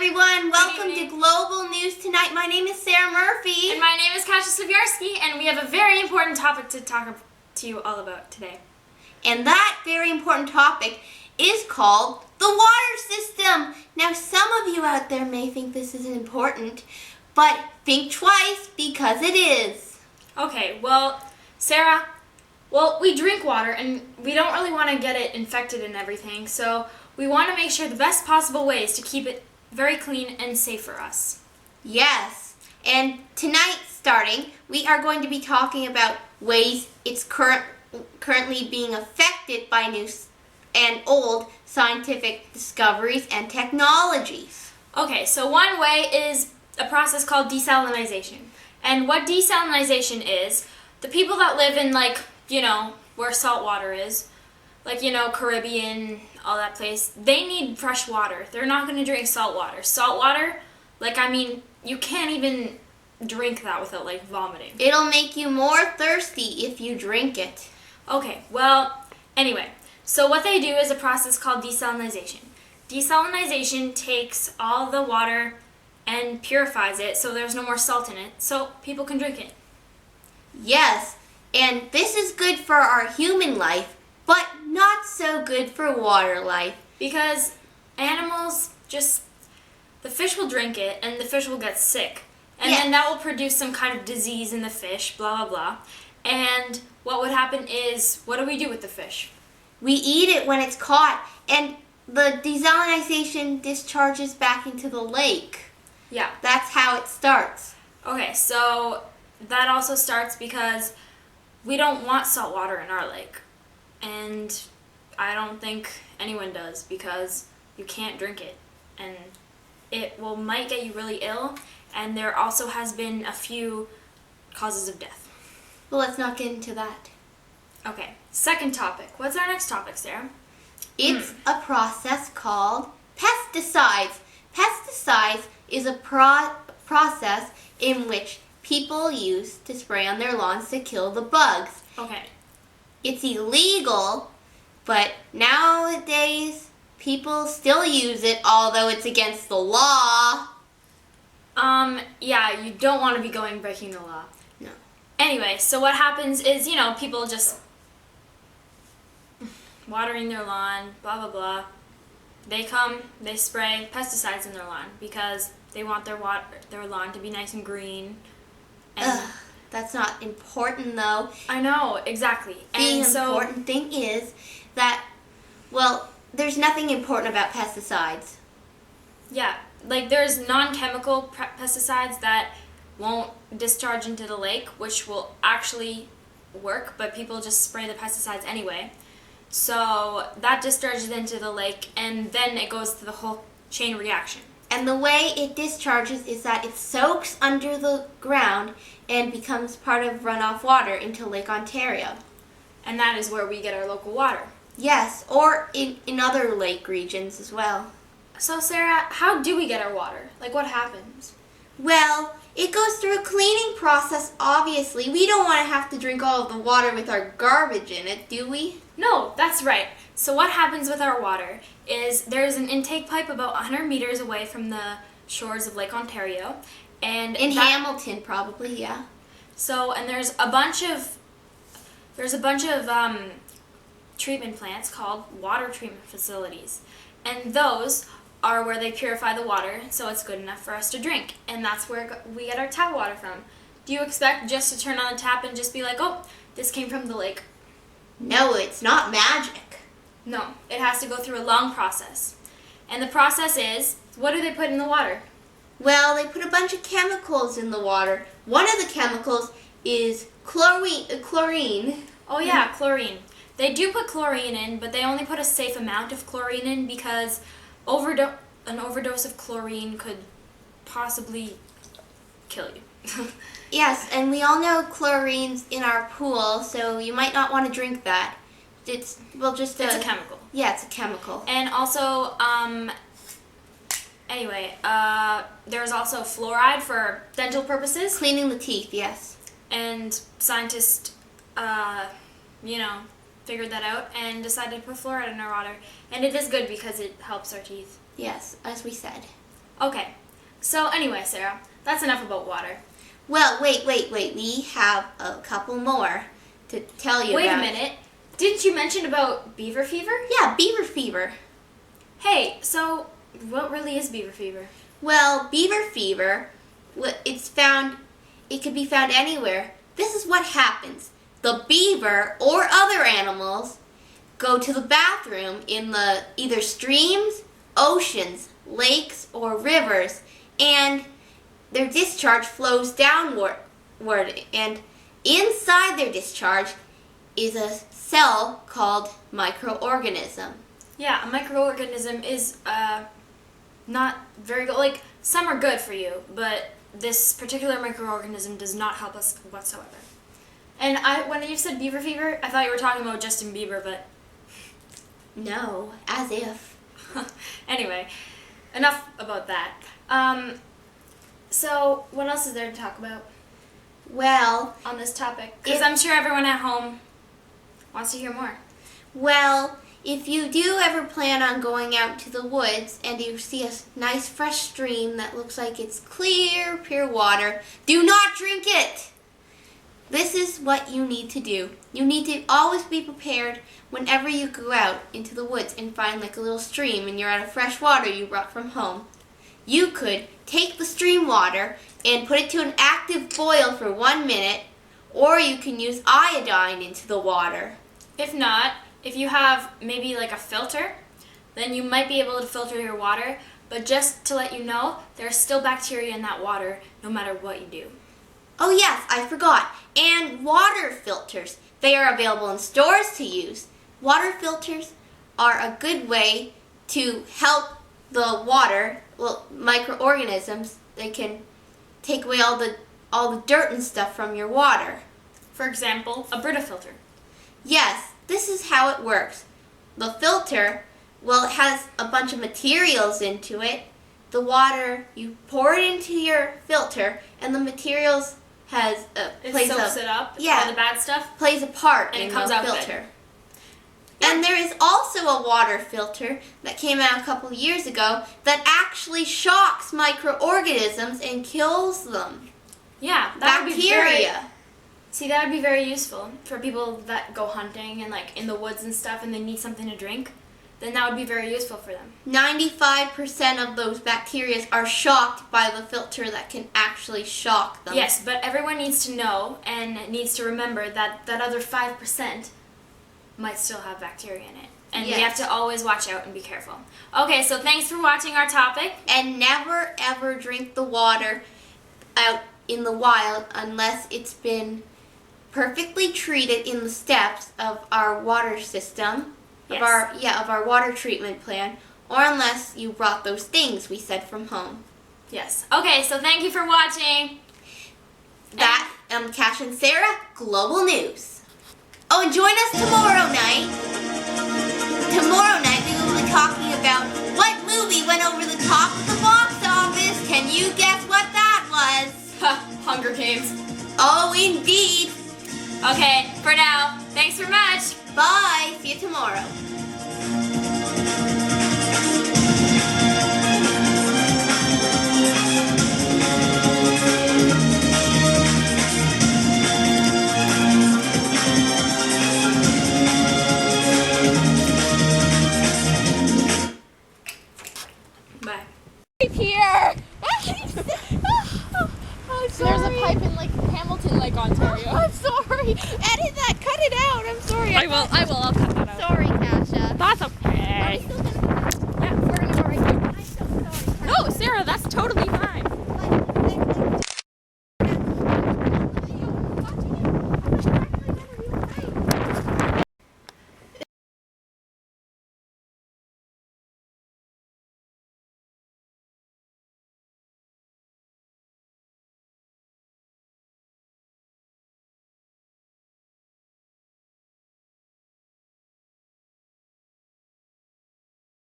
everyone. Welcome to Global News Tonight. My name is Sarah Murphy. And my name is Kasia, and we have a very important topic to talk to you all about today. And that very important topic is called the water system. Now, some of you out there may think this isn't important, but think twice because it is. Okay, well, Sarah, we drink water and we don't really want to get it infected and everything, so we want to make sure the best possible ways to keep it very clean and safe for us. Yes, and tonight starting, we are going to be talking about ways it's currently being affected by new and old scientific discoveries and technologies. Okay, so one way is a process called desalinization. And what desalinization is, the people that live in where salt water is, Caribbean, all that place, they need fresh water. They're not going to drink salt water. Salt water, you can't even drink that without vomiting. It'll make you more thirsty if you drink it. Okay, well, anyway, so what they do is a process called desalinization. Desalinization takes all the water and purifies it so there's no more salt in it, so people can drink it. Yes, and this is good for our human life, but not so good for water life. Because animals the fish will drink it and the fish will get sick. And then that will produce some kind of disease in the fish, blah, blah, blah. And what would happen is, what do we do with the fish? We eat it when it's caught, and the desalinization discharges back into the lake. Yeah. That's how it starts. Okay, so that also starts because we don't want salt water in our lake. And I don't think anyone does because you can't drink it. And it might get you really ill. And there also has been a few causes of death. Well, let's not get into that. Okay, second topic. What's our next topic, Sarah? It's a process called pesticides. Pesticides is a process in which people use to spray on their lawns to kill the bugs. Okay. It's illegal, but nowadays people still use it, although it's against the law. Yeah, you don't want to be breaking the law. No. Anyway, so what happens is, people just watering their lawn, blah, blah, blah. They come, they spray pesticides in their lawn because they want their lawn to be nice and green. And that's not important, though. I know, exactly. The important thing is that, there's nothing important about pesticides. Yeah, there's non-chemical pesticides that won't discharge into the lake, which will actually work, but people just spray the pesticides anyway. So that discharges into the lake, and then it goes through the whole chain reaction. And the way it discharges is that it soaks under the ground and becomes part of runoff water into Lake Ontario. And that is where we get our local water. Yes, or in other lake regions as well. So, Sarah, how do we get our water? What happens? Well, it goes through a cleaning process, obviously. We don't want to have to drink all of the water with our garbage in it, do we? No, that's right. So what happens with our water is there's an intake pipe about 100 meters away from the shores of Lake Ontario. And in Hamilton, probably, yeah. So, and there's a bunch of treatment plants called water treatment facilities. And those are where they purify the water so it's good enough for us to drink. And that's where we get our tap water from. Do you expect just to turn on the tap and just be like, oh, this came from the lake? No, it's not magic. No, it has to go through a long process. And the process is, what do they put in the water? Well, they put a bunch of chemicals in the water. One of the chemicals is chlorine. Oh yeah, chlorine. They do put chlorine in, but they only put a safe amount of chlorine in because an overdose of chlorine could possibly kill you. Yes, and we all know chlorine's in our pool, so you might not want to drink that. It's a chemical. Yeah, it's a chemical. And also, there's also fluoride for dental purposes. Cleaning the teeth, yes. And scientists, figured that out and decided to put fluoride in our water. And it is good because it helps our teeth. Yes, as we said. Okay. So anyway, Sarah, that's enough about water. Well, wait. We have a couple more to tell you Wait about. a minute. Didn't you mention about beaver fever? Yeah, beaver fever. Hey, so what really is beaver fever? Well, beaver fever, it could be found anywhere. This is what happens. The beaver or other animals go to the bathroom in the either streams, oceans, lakes, or rivers, and their discharge flows downward, and inside their discharge is a cell called microorganism. Yeah, a microorganism is not very good. Like, some are good for you, but this particular microorganism does not help us whatsoever. And when you said beaver fever, I thought you were talking about Justin Bieber, but No, as if. anyway, enough about that. So what else is there to talk about Well, on this topic? Because I'm sure everyone at home wants to hear more. Well, if you do ever plan on going out to the woods and you see a nice fresh stream that looks like it's clear, pure water, do not drink it! This is what you need to do. You need to always be prepared whenever you go out into the woods and find like a little stream and you're out of fresh water you brought from home. You could take the stream water and put it to an active boil for 1 minute, or you can use iodine into the water. If not, if you have maybe like a filter, then you might be able to filter your water, but just to let you know, there's still bacteria in that water no matter what you do. Oh yes, I forgot. And water filters. They are available in stores to use. Water filters are a good way to help the water, microorganisms. They can take away all the dirt and stuff from your water. For example, a Brita filter. Yes, this is how it works. The filter, it has a bunch of materials into it. The water, you pour it into your filter, and the materials Soaks it up, yeah, all the bad stuff, plays a part and in it comes the out filter. good. And there is also a water filter that came out a couple years ago that actually shocks microorganisms and kills them. Yeah, that Bacteria. that would be very useful for people that go hunting and like in the woods and stuff and they need something to drink. Then that would be very useful for them. 95% of those bacteria are shocked by the filter that can actually shock them. Yes, but everyone needs to know and needs to remember that that other 5% might still have bacteria in it. And we have to always watch out and be careful. Okay, so thanks for watching our topic. And never ever drink the water out in the wild unless it's been perfectly treated in the steps of our water system. Yes. Of our water treatment plan, or unless you brought those things we said from home. Yes. Okay, so thank you for watching. That, Kasia and Sarah, Global News. Oh, and join us tomorrow night. Tomorrow night we will be talking about what movie went over the top of the box office. Can you guess what that was? Hunger Games. Oh, indeed. Okay, for now, thanks very much. Bye. See you tomorrow. Bye. Here! I'm sorry. There's a pipe in Hamilton, Ontario. I'm sorry. Edit that. Cut it out. I'm sorry. I will. I'll cut that out. Sorry, Kasia. That's okay. Are we still gonna? Yeah, we're gonna go right here. I'm so sorry. No, Sarah, that's totally